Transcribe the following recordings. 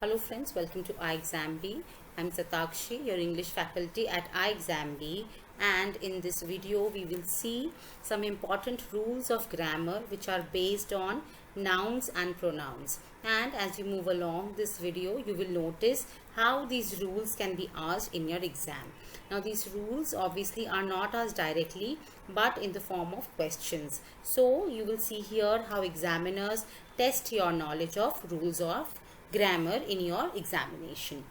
Hello friends, welcome to iExamB. I'm Satakshi, your English faculty at iExamB, and in this video we will see some important rules of grammar which are based on nouns and pronouns. And as you move along this video, you will notice how these rules can be asked in your exam. Now these rules obviously are not asked directly but in the form of questions. So you will see here how examiners test your knowledge of rules of grammar in your examination.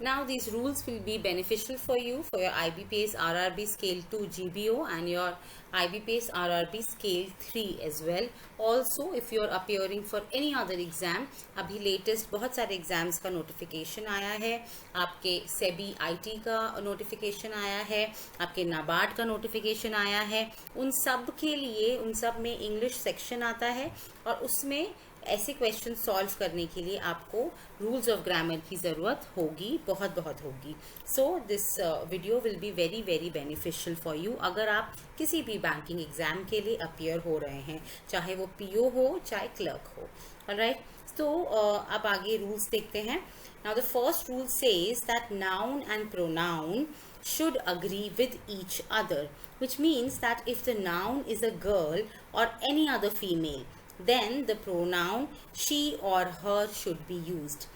Now these rules will be beneficial for you for your IBPS RRB Scale 2 GBO and your IBPS RRB Scale 3 as well. Also if you are appearing for any other exam, अभी latest बहुत सारे exams का notification आया है, आपके SEBI IT का notification आया है, आपके NABARD का notification आया है, उन सब के लिए उन सब में English section आता है और उसमें ऐसे क्वेश्चन सॉल्व करने के लिए आपको रूल्स ऑफ ग्रामर की ज़रूरत होगी, बहुत होगी. So this video will be very beneficial for you अगर आप किसी भी बैंकिंग एग्जाम के लिए अपीयर हो रहे हैं, चाहे वो पीओ हो चाहे क्लर्क हो. ऑलराइट, तो अब आगे रूल्स देखते हैं. Now the first rule says that noun and pronoun should agree with each other, which means that if the noun is a girl or any other female, then the pronoun she or her should be used.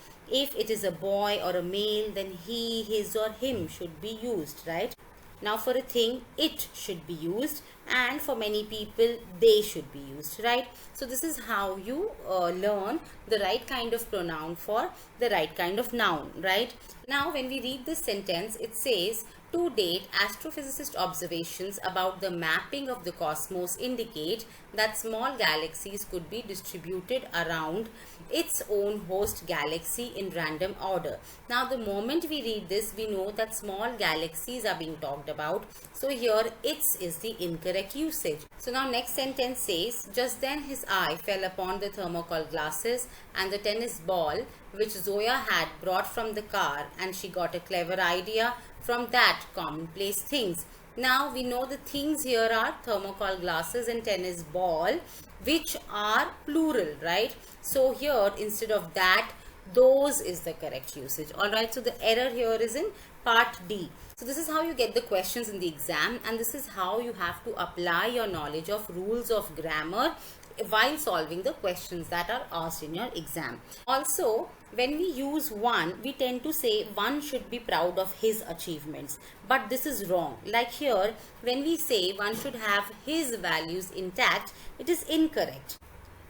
If it is a boy or a male, then he, his or him should be used, right? Now for a thing, it should be used, and for many people, they should be used, right? So this is how you learn the right kind of pronoun for the right kind of noun, right? Now when we read this sentence, it says, to date, astrophysicist observations about the mapping of the cosmos indicate that small galaxies could be distributed around its own host galaxy in random order. Now the moment we read this, we know that small galaxies are being talked about. So here its is the incorrect usage. So now next sentence says, just then his eye fell upon the thermocol glasses and the tennis ball which Zoya had brought from the car, and she got a clever idea from that commonplace things. Now we know the things here are thermocol glasses and tennis ball, which are plural, right? So here instead of that, those is the correct usage. Alright, so the error here is in part D. So this is how you get the questions in the exam, and this is how you have to apply your knowledge of rules of grammar while solving the questions that are asked in your exam. Also, when we use one, we tend to say one should be proud of his achievements, but this is wrong. Like here, when we say one should have his values intact, it is incorrect.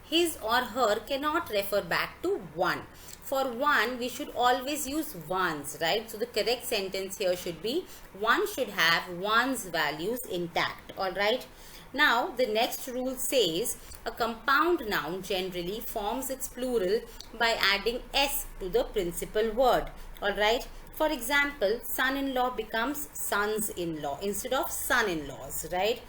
His or her cannot refer back to one. For one, we should always use one's, right? So the correct sentence here should be one should have one's values intact, all right? Now, the next rule says a compound noun generally forms its plural by adding s to the principal word, all right? For example, son-in-law becomes sons-in-law instead of son-in-laws, right?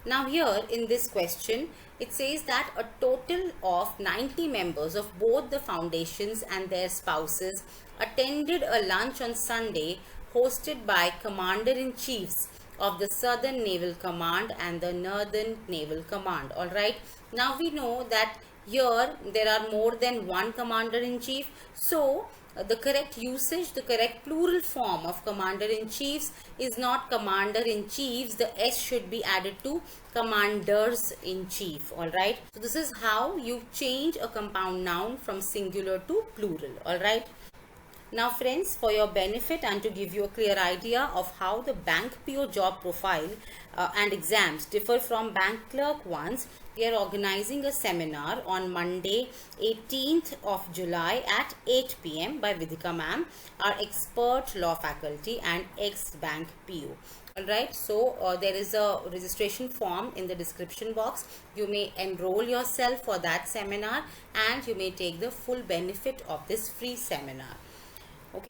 Now here in this question, it says that a total of 90 members of both the foundations and their spouses attended a lunch on Sunday hosted by Commander-in-Chiefs of the Southern Naval Command and the Northern Naval Command. All right. Now we know that here there are more than one Commander-in-Chief. So the correct usage, the correct plural form of Commander-in-Chiefs is not Commander-in-Chiefs. The S should be added to Commanders-in-Chief. All right. So this is how you change a compound noun from singular to plural. All right. Now friends, for your benefit and to give you a clear idea of how the bank PO job profile and exams differ from bank clerk ones, we are organizing a seminar on Monday 18th of July at 8 p.m. by Vidhika Mam, our expert law faculty and ex-bank PO. Alright, so there is a registration form in the description box. You may enroll yourself for that seminar and you may take the full benefit of this free seminar. Okay.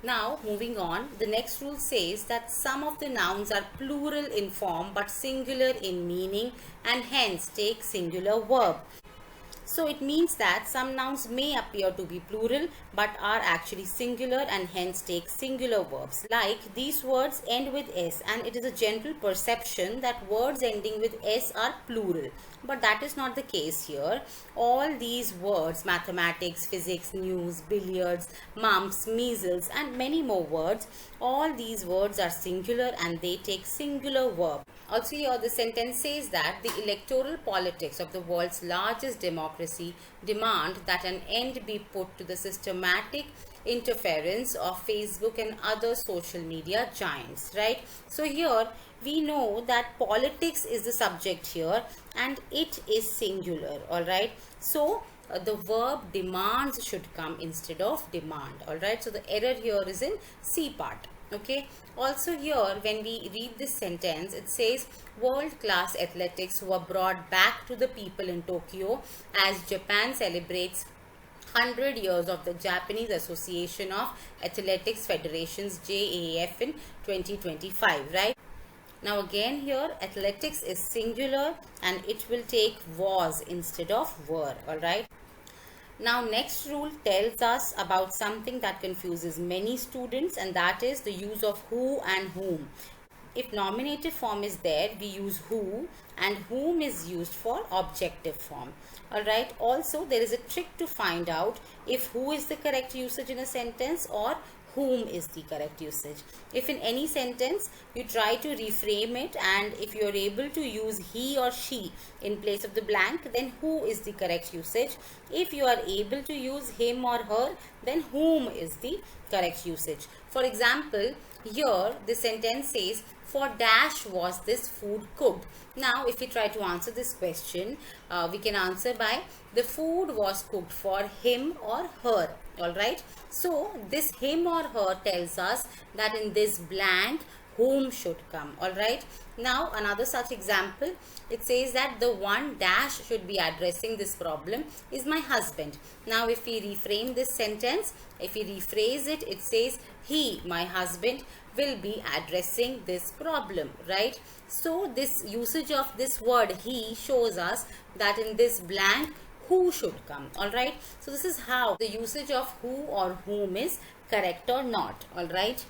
Now moving on, the next rule says that some of the nouns are plural in form but singular in meaning and hence take singular verb. So it means that some nouns may appear to be plural but are actually singular and hence take singular verbs. Like these words end with S, and it is a general perception that words ending with S are plural. But that is not the case here. All these words, mathematics, physics, news, billiards, mumps, measles, and many more words, all these words are singular and they take singular verb. Also here the sentence says that the electoral politics of the world's largest democracy demand that an end be put to the systematic interference of Facebook and other social media giants, right? So here we know that politics is the subject here and it is singular, all right? So the verb demands should come instead of demand, all right? So the error here is in C part. Okay, also here when we read this sentence, it says world-class athletics were brought back to the people in Tokyo as Japan celebrates 100 years of the Japanese Association of Athletics Federations JAF in 2025, right? Now again here athletics is singular and it will take was instead of were, all right? Now next rule tells us about something that confuses many students, and that is the use of who and whom. If nominative form is there, we use who, and whom is used for objective form. Alright, also there is a trick to find out if who is the correct usage in a sentence or whom is the correct usage. If in any sentence you try to reframe it and if you are able to use he or she in place of the blank, then who is the correct usage. If you are able to use him or her, then whom is the correct usage. For example, here the sentence says, for dash was this food cooked. Now if we try to answer this question, we can answer by the food was cooked for him or her. Alright, so this him or her tells us that in this blank whom should come. Alright, now another such example, it says that the one dash should be addressing this problem is my husband. Now if we reframe this sentence, if we rephrase it, it says he, my husband, will be addressing this problem, right? So this usage of this word he shows us that in this blank who should come. All right, so this is how the usage of who or whom is correct or not. All right,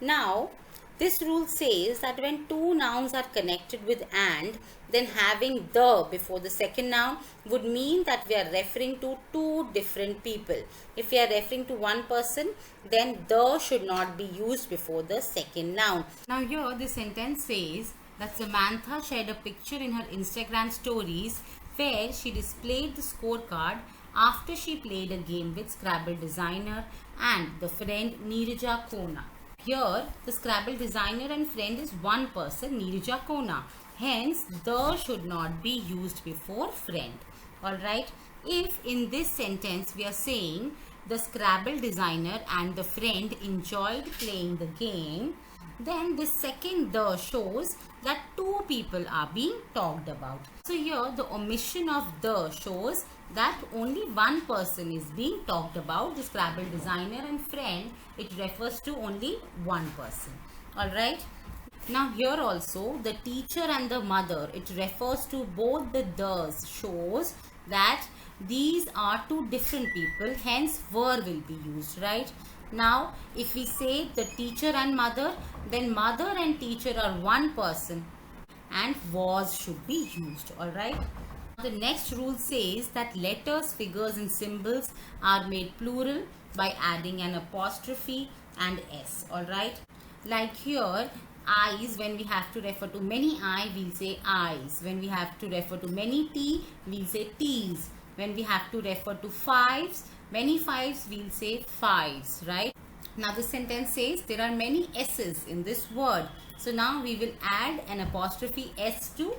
now this rule says that when two nouns are connected with and, then having the before the second noun would mean that we are referring to two different people. If we are referring to one person, then the should not be used before the second noun. Now here the sentence says that Samantha shared a picture in her Instagram stories where she displayed the scorecard after she played a game with Scrabble designer and the friend Neerja Kona. Here, the Scrabble designer and friend is one person, Neerja Kona. Hence, the should not be used before friend. Alright, if in this sentence we are saying the Scrabble designer and the friend enjoyed playing the game, then this second the shows that two people are being talked about. So here the omission of the shows that only one person is being talked about, the Scrabble designer and friend, it refers to only one person. Alright. Now here also the teacher and the mother, it refers to both the does, shows that these are two different people, hence were will be used, right? Now if we say the teacher and mother, then mother and teacher are one person and was should be used. Alright. The next rule says that letters, figures and symbols are made plural by adding an apostrophe and s. Alright. Like here, eyes, when we have to refer to many I, we'll say eyes. When we have to refer to many tea, we'll say teas. When we have to refer to fives, many fives, we'll say fives, right? Now the sentence says there are many s's in this word. So now we will add an apostrophe s to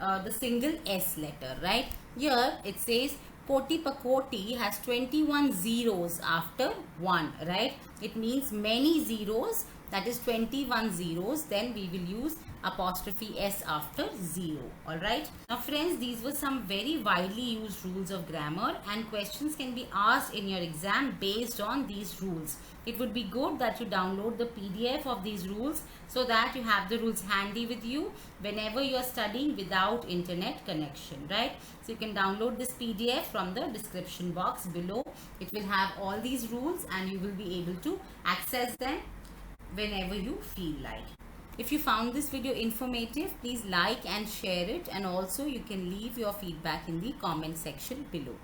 the single s letter, right? Here it says Koti Pakoti has 21 zeros after 1, right? It means many zeros, that is 21 zeros. Then we will use apostrophe s after 0. Alright. Now friends, these were some very widely used rules of grammar, and questions can be asked in your exam based on these rules. It would be good that you download the PDF of these rules so that you have the rules handy with you whenever you are studying without internet connection, right? So you can download this PDF from the description box below. It will have all these rules and you will be able to access them whenever you feel like. If you found this video informative, please like and share it, and also you can leave your feedback in the comment section below.